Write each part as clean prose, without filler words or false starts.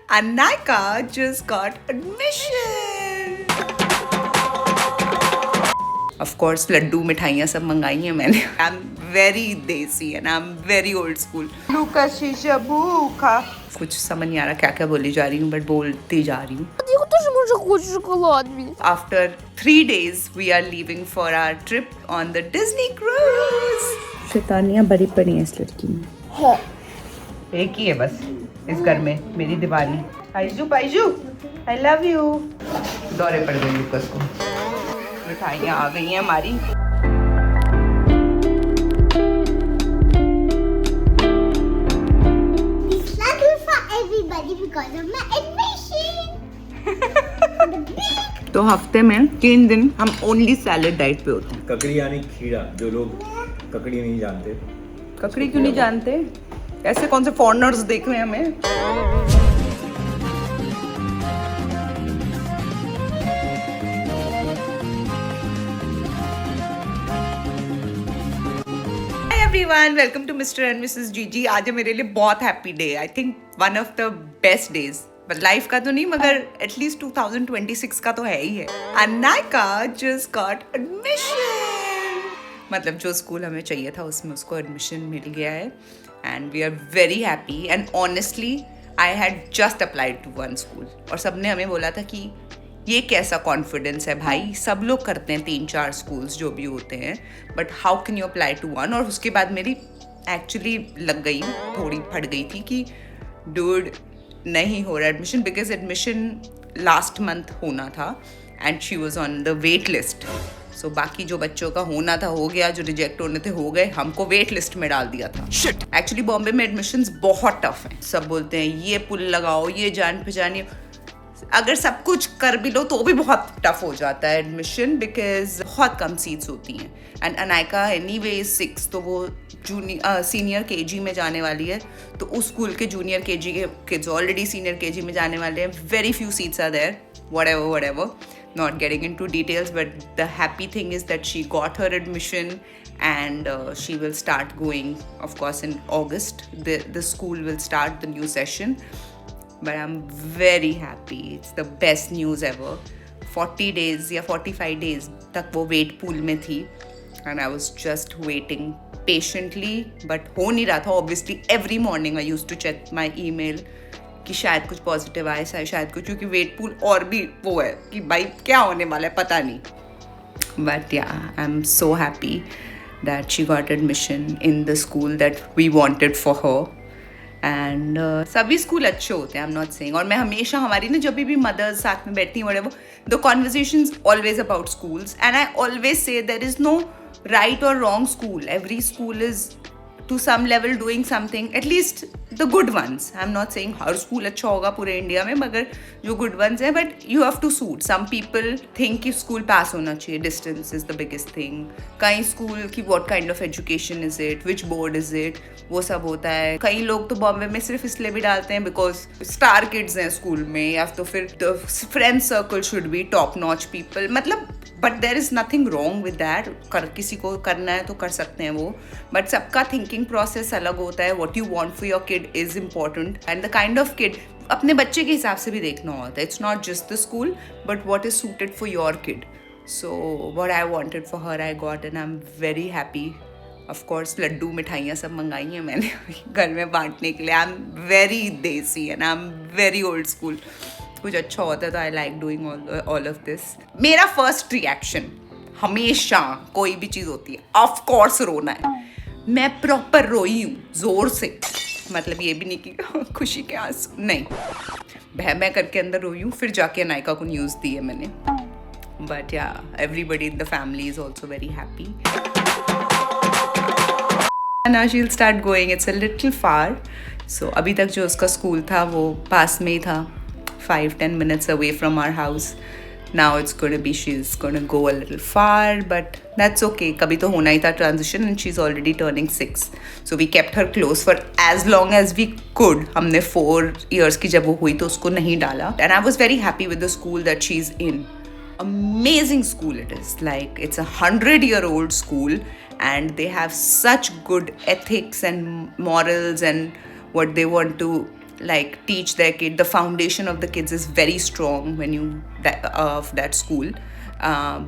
Anaika just got admission. Of course, Laddu मिठाइयाँ सब मंगाई हैं मैंने. I'm very desi and I'm very old school. Lucas शीशा भूखा. कुछ समझ नहीं आ रहा क्या क्या बोली जा रही हूँ, but बोलती जा रही हूँ. Я тоже можно хочешь шоколад. After 3 days, we are leaving for our trip on the Disney cruise. शैतानियाँ भरी पड़ी हैं इस लड़की में. एक ही है बस इस घर में, मेरी दिवाली. पाइजू पाइजू, I love you. दौरे पड़ गए लूकस को. मिठाइयाँ आ गई हैं हमारी. It's not good for everybody because of my admission. तो हफ्ते में 3 दिन हम ओनली सैलेड डाइट पे होते हैं. ककड़ी यानी खीरा, जो लोग ककड़ी नहीं जानते. ककड़ी क्यों नहीं जानते? ऐसे कौन से फॉरेनर्स देख रहे हैं हमें? Everyone, welcome to mister and missus GG. आज है मेरे लिए बहुत happy day. I think one of the best days. Life का तो नहीं मगर एटलीस्ट 2026 का तो है ही है. अनाइका जस्ट गॉट एडमिशन. मतलब जो स्कूल हमें चाहिए था उसमें उसको एडमिशन मिल गया है. And we are very happy. And honestly I had just applied to one school और सबने हमें बोला था कि ये कैसा कॉन्फिडेंस है भाई, सब लोग करते हैं 3-4 स्कूल्स जो भी होते हैं, but how can you apply to one. और उसके बाद मेरी एक्चुअली लग गई, थोड़ी फट गई थी कि डूड नहीं हो रहा admission, because admission last month होना था and she was on the wait list. So बाकी जो बच्चों का होना था हो गया, जो रिजेक्ट होने थे हो गए, हमको वेट लिस्ट में डाल दिया था. एक्चुअली बॉम्बे में एडमिशन्स बहुत टफ हैं. सब बोलते हैं ये पुल लगाओ, ये जान पहचानिए. अगर सब कुछ कर भी लो तो भी बहुत टफ हो जाता है एडमिशन, बिकॉज बहुत कम सीट्स होती हैं. एंड अनाइका एनी वे 6, तो वो सीनियर केजी में जाने वाली है. तो उस स्कूल के जूनियर केजी के किड्स ऑलरेडी सीनियर केजी में जाने वाले हैं. Very few seats are there. whatever, not getting into details, but the happy thing is that she got her admission and she will start going, of course, in August. The school will start the new session. But I'm very happy. It's the best news ever. 40 days या 45 days तक वो wait pool में थी and I was just waiting patiently, but हो नहीं रहा था. Obviously every morning I used to check my email कि शायद कुछ पॉजिटिव आए, शायद कुछ, क्योंकि वेट पूल और भी वो है कि भाई क्या होने वाला है पता नहीं. But yeah, I'm so happy that she got admission in the school that we wanted for her. And सभी स्कूल अच्छे होते हैं, आई एम नॉट सेइंग. और मैं हमेशा हमारी ना जब भी मदर्स साथ में बैठती हैं whatever, the conversations always about schools and I always say there is no right और wrong school. Every school is to some level doing something, at least the good ones. I'm not saying her school अच्छा होगा पूरे India में, मगर जो good ones हैं, but you have to suit. Some people think कि school पास होना चाहिए, distance is the biggest thing. कई स्कूल की what kind of education is it, which board is it, वो सब होता है. कई लोग तो बॉम्बे में सिर्फ इसलिए भी डालते हैं because star kids हैं स्कूल में, या तो फिर the friend circle should be top notch people. मतलब but there is nothing wrong with that. किसी को करना है तो कर सकते हैं वो, बट सबका थिंकिंग प्रोसेस अलग होता है. What you want for your kid is important and the kind of kid अपने बच्चे के हिसाब से भी देखना होता है. It's not just the school but what is suited for your kid. So what I wanted for her I got and I am very happy. Of course laddoo मिठाइयाँ सब मंगाई हैं मैंने घर में बांटने के लिए. आई एम वेरी देसी and I am very old school. कुछ अच्छा होता है तो I like doing all of this. मेरा फर्स्ट रिएक्शन हमेशा कोई भी चीज़ होती है ऑफ कोर्स रोना है. मैं प्रॉपर रोई हूँ जोर से. मतलब ये भी नहीं कि खुशी के आंसू, नहीं, बह करके अंदर रोई हूँ. फिर जाके अनाइका को न्यूज़ दी है मैंने. बट या everybody in the family is also very happy. Now she'll start going. It's a little far. So अभी तक जो उसका स्कूल था वो पास में ही था, 5-10 minutes away from our house. Now it's going to be, she's going to go a little far, but that's okay. कभी तो होना ही था transition and she's already turning 6. So we kept her close for as long as we could. हमने 4 years की जब वो हुई तो उसको नहीं डाला. And I was very happy with the school that she's in. Amazing school it is. Like it's a 100-year-old school and they have such good ethics and morals and what they want to like teach their kid. The foundation of the kids is very strong when you of that school.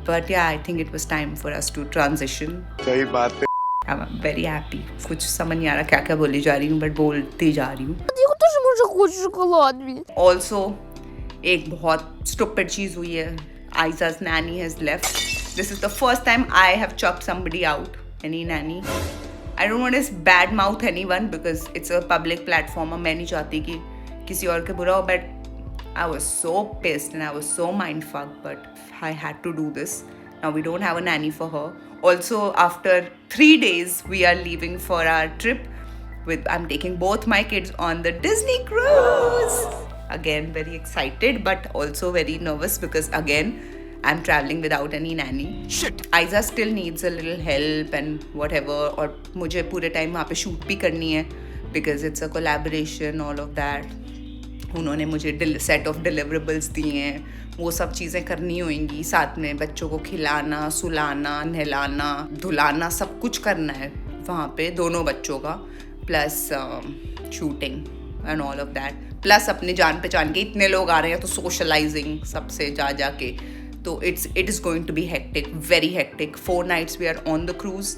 But yeah, I think it was time for us to transition. सही बात है. I'm very happy. कुछ समझ नहीं आ रहा क्या क्या बोली जा रही हूँ, but बोलती जा रही हूँ. Я тоже можно хочешь шоколад, блин. Also, एक बहुत stupid चीज़ हुई है. Aiza's nanny has left. This is the first time I have chucked somebody out. Any nanny. I don't want to bad mouth anyone because it's a public platform. मैं नहीं चाहती कि किसी और के बुरा हो, but I was so pissed and I was so mindfucked, but I had to do this. Now we don't have a nanny for her. Also, after 3 days, we are leaving for our trip. I'm taking both my kids on the Disney cruise. Again, very excited, but also very nervous because again, I'm traveling without any nanny. Shit. Aiza still needs a little help and whatever. और मुझे पूरे time वहाँ पे shoot भी करनी है because it's a collaboration, all of that. उन्होंने मुझे सेट ऑफ डिलीवरेबल्स दिए हैं, वो सब चीज़ें करनी होंगी. साथ में बच्चों को खिलाना, सुलाना, नहलाना, धुलाना, सब कुछ करना है वहाँ पे दोनों बच्चों का, plus shooting and all of that. Plus अपने जान पहचान के इतने लोग आ रहे हैं तो सोशलाइजिंग सबसे जा के. So it is going to be hectic, very hectic. 4 nights we are on the cruise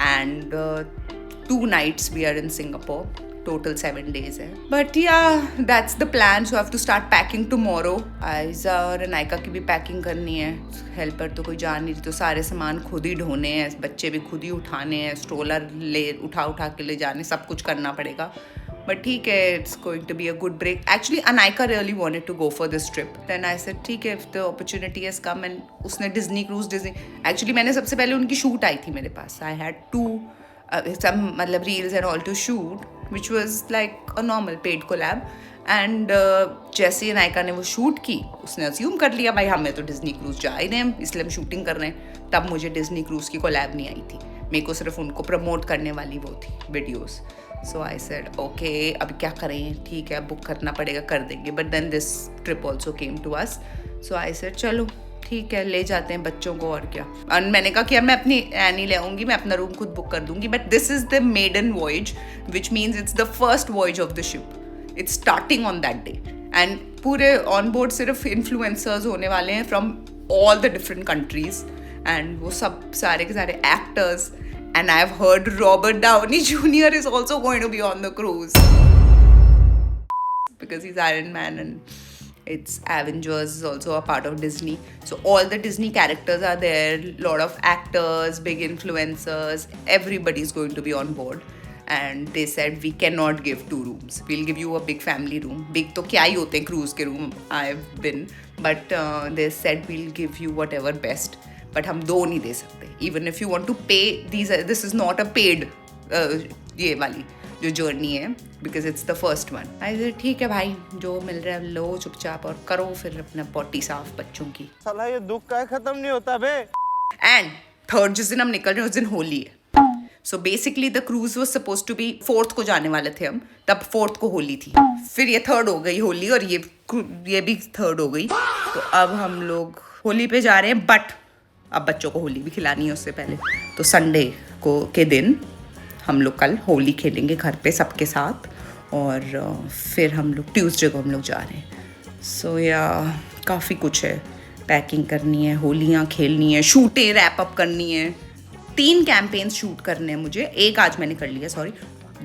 and 2 nights we are in Singapore. Total 7 days hai. But yeah, that's the plan. So I have to start packing tomorrow. Aiza और अनायका की भी packing करनी है. Helper तो कोई जा नहीं रही, तो सारे सामान खुद ही ढोने हैं, बच्चे भी खुद ही उठाने हैं, स्ट्रोलर ले उठा के ले जाने, सब कुछ करना पड़ेगा. But ठीक है, it's going to be a good break. Actually, Anaika really wanted to go for this trip. Then I said, ठीक है, if the opportunity has come and उसने Disney cruise. Actually, मैंने सबसे पहले उनकी शूट आई थी मेरे पास. I had some मतलब reels and all to shoot, which was like a normal paid collab. And जैसे ही अनायका ने वो शूट की, उसने अज्यूम कर लिया भाई हमें तो डिज्नी क्रूज जा ही रहे हैं, इसलिए हम शूटिंग कर रहे हैं. तब मुझे डिज्नी क्रूज की कोलैब नहीं आई थी, मेरे को सिर्फ उनको प्रमोट करने वाली वो थी videos. So I said okay, अब क्या करें, ठीक है बुक करना पड़ेगा, कर देंगे. But then this trip also came to us. So I said चलो ठीक है, ले जाते हैं बच्चों को और क्या. और मैंने कहा कि अब मैं अपनी एनी ले आऊँगी, मैं अपना रूम खुद बुक कर दूँगी. But this is the maiden voyage, which means it's the first voyage of the ship. It's starting on that day and पूरे ऑन बोर्ड सिर्फ इन्फ्लुएंसर्स होने वाले हैं from all the different countries. And वो सब सारे के सारे actors. And I've heard Robert Downey Jr. is also going to be on the cruise because he's Iron Man and it's Avengers is also a part of Disney. So all the Disney characters are there, lot of actors, big influencers, everybody is going to be on board. And they said we cannot give 2 rooms. We'll give you a big family room. Big तो क्या ही होते हैं cruise के room, I've been. But they said we'll give you whatever best. But हम 2 नहीं दे सकते. Even if you want to pay this is not a paid ये वाली जो जर्नी है, because it's the first one. I ठीक है भाई, जो मिल रहा है लो चुपचाप और करो फिर अपना पॉटी साफ बच्चों की. साला ये दुख का खत्म नहीं होता बे. एंड थर्ड जिस दिन हम निकल रहे हैं उस दिन होली है. So basically the cruise was suppose to be 4th को जाने वाले थे हम, तब 4th को होली थी. फिर ये 3rd हो गई होली और ये भी 3rd हो गई. तो अब हम लोग होली पे जा रहे हैं, बट अब बच्चों को होली भी खिलानी है उससे पहले. तो संडे को के दिन हम लोग कल होली खेलेंगे घर पे सबके साथ, और फिर हम लोग ट्यूसडे को हम लोग जा रहे हैं. सो या काफ़ी कुछ है, पैकिंग करनी है, होलियाँ खेलनी है, शूटें रैप अप करनी है. 3 कैंपेन्स शूट करने हैं मुझे. एक आज मैंने कर लिया, सॉरी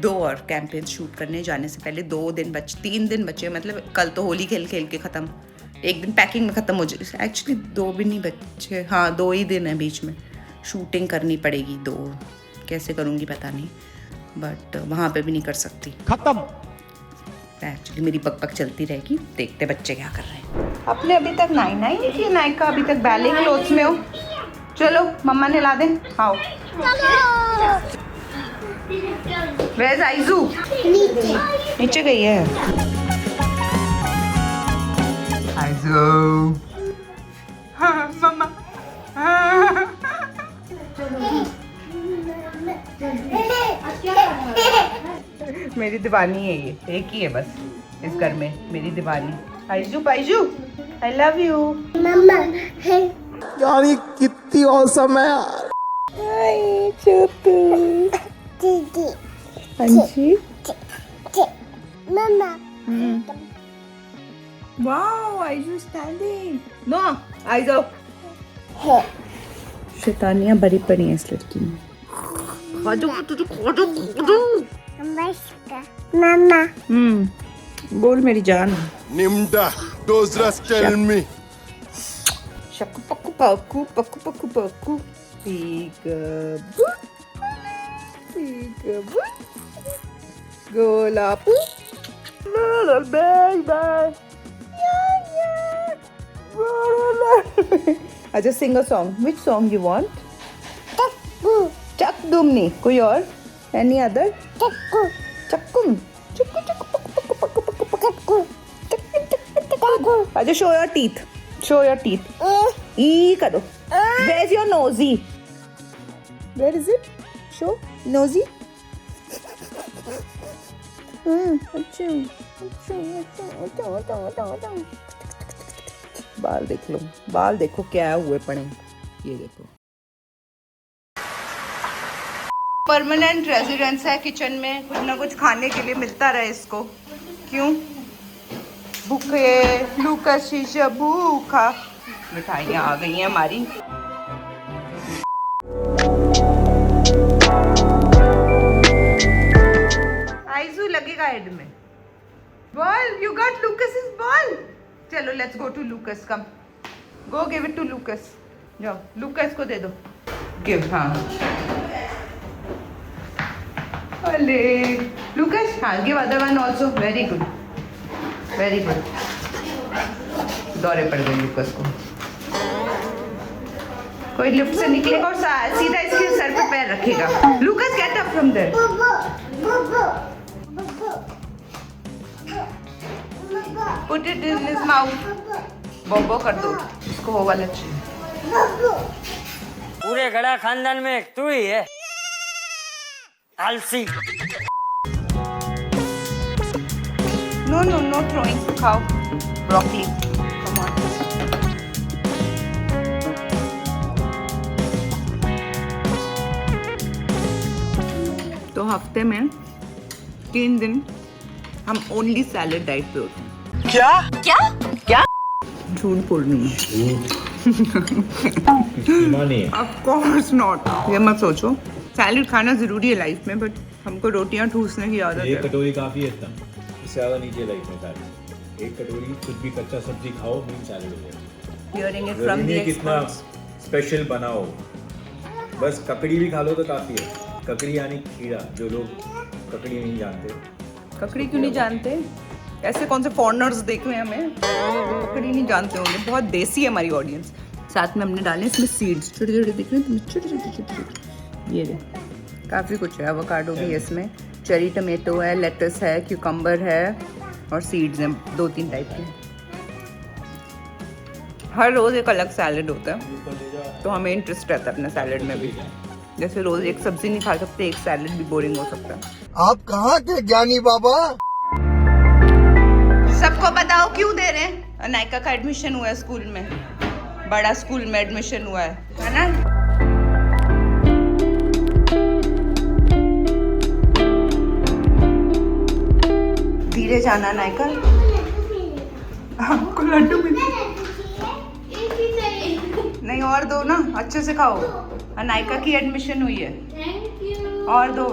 2 और कैंपेन्स शूट करने जाने से पहले. 3 दिन बचे, मतलब कल तो होली खेल के ख़त्म, एक दिन पैकिंग में ख़त्म हो जाए. एक्चुअली 2 भी नहीं बच्चे, हाँ 2 ही दिन है बीच में. शूटिंग करनी पड़ेगी 2, कैसे करूँगी पता नहीं, बट वहाँ पे भी नहीं कर सकती. खत्म. एक्चुअली मेरी बक चलती रहेगी. देखते बच्चे क्या कर रहे हैं. अपने अभी तक नाई नहीं की. नायका अभी तक बैले क्लोथ्स में हो. चलो मम्मा ने ला दें. आओ. Where's आइजू? नीचे गई है. आइजू मम्मा. मेरी दीवानी है ये, एक ही है बस इस घर में, मेरी दीवानी. आइजू पाइजू, आई लव यू मम्मा. यार ये कितनी औसम है यार. हाय छोटू. दीदी. हाँ जी. मम्मा Wow, Aizu standing. No, Aizu. शैतानियां भरी पड़ी हैं इस लड़की में. Mama. बोल मेरी जान. Nimda, those just tell me. Shaku paku paku paku paku paku. Peekaboo. Peekaboo. Golapu. Little baby. Yeah, yeah. I just sing a song. Which song you want? Chak Dumni. कोई और? Any other? Chakkum. Chakku chakku paku paku paku paku paku. Aja, show your teeth. Show your teeth. E karo. Where's your nosy? Where is it? Show nosy. बाल देख लो, बाल देखो क्या हुए पड़े. ये देखो. परमानेंट रेजिडेंस है. किचन में कुछ ना कुछ खाने के लिए मिलता रहे इसको. क्यों? भूखे लूकस शीशा भूखा. मिठाइयाँ आ गई हैं हमारी. आइजू लगेगा हेड में. Ball, you got Lucas ball. चलो let's go to Lucas. Come, go give it to Lucas. जाओ लूकस को दे दो. गिव. हाँ अले लूकस. हाँ give other one also. Very good, very good. दौरे पड़ गए लूकस को. कोई लिफ्ट से निकलेगा और सीधा इसके सर पे पैर रखेगा. Lucas get up from there. Put it in his mouth. बोबो कर दो इसको. वो वाला चाहिए. पूरे गड़ा खानदान में एक तू ही है आलसी. No throwing. खाओ ब्रोकली. Come on. तो हफ्ते में 3 दिन हम ओनली सैलेड डाइट पे होते हैं. क्या? झूठ बोल रही हूँ. सीमा नहीं है. Of course not. ये मत सोचो. सैलेड खाना जरूरी है लाइफ में, बट हमको रोटियां ठूसने की आदत एक है. कटोरी काफी है. इतना इससे ज्यादा नीचे लाइफ में सैलेड. एक कटोरी कुछ भी कच्चा सब्जी खाओ मीन सैलेड हो जाएगा. Hearing it जरूरी from the नहीं कितना experts. स्पेशल बनाओ. बस ककड़ी भी खा लो तो काफी है. ककड़ी यानी खीरा. जो लोग ककड़ी नहीं जानते. ककड़ी क्यों नहीं जानते? ऐसे कौन से फॉरनर्स देख रहे हैं हमें? ककड़ी नहीं जानते होंगे. बहुत देसी है हमारी ऑडियंस. साथ में हमने डाले इसमें सीड्स. छोटे छोटे दिख रहे हैं तुम्हें? छोटे. ये दे. काफ़ी कुछ है. एवोकाडो भी है इसमें. चेरी टमेटो है, लेटस है, क्यूकम्बर है और सीड्स हैं 2-3 टाइप के. हर रोज़ एक अलग सैलेड होता है, तो हमें इंटरेस्ट रहता है अपने सैलेड में भी. जैसे रोज़ एक सब्जी नहीं खा सकते, एक सैलेड भी बोरिंग हो सकता है. आप कहाँ के ज्ञानी बाबा? सबको बताओ क्यों दे रहे हैं? अनायका का एडमिशन हुआ है स्कूल में. बड़ा स्कूल में एडमिशन हुआ है ना? धीरे जाना अनायका. आपको लड्डू मिल नहीं. और दो ना, अच्छे से खाओ. अनायका की एडमिशन हुई है. और दो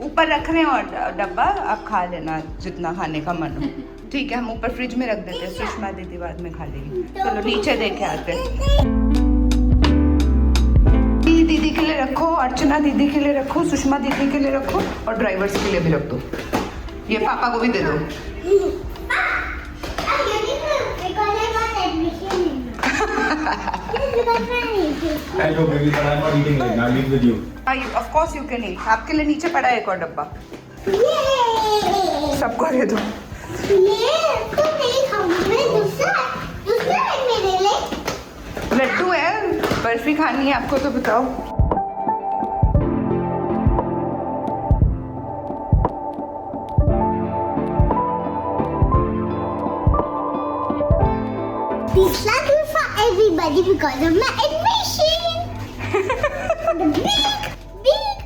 ऊपर रख रहे हैं. और डब्बा आप खा लेना जितना खाने का मन हो. ठीक है, हम ऊपर फ्रिज में रख देते हैं. सुषमा दीदी बाद में खा लेगी. चलो नीचे देखे आते हैं. दीदी के लिए रखो, अर्चना दीदी के लिए रखो, सुषमा दीदी के लिए रखो और ड्राइवर्स के लिए भी रख दो. ये पापा को भी दे दो. Of course you can eat. आपके लिए नीचे पड़ा है एक और डब्बा. सबको दे दो. लड्डू है, बर्फी खानी है आपको तो बताओ. This is for everybody because of my admission. The big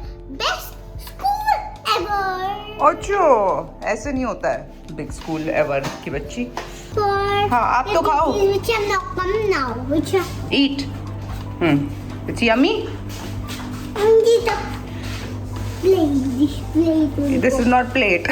best school ever. अच्छा, ऐसे नहीं होता है. बिग स्कूल एवर की बच्ची. For हाँ, आप तो खाओ. Which I'm not come now. Which Eat. It's yummy. I'm just a plate. This plate will This go. is not plate.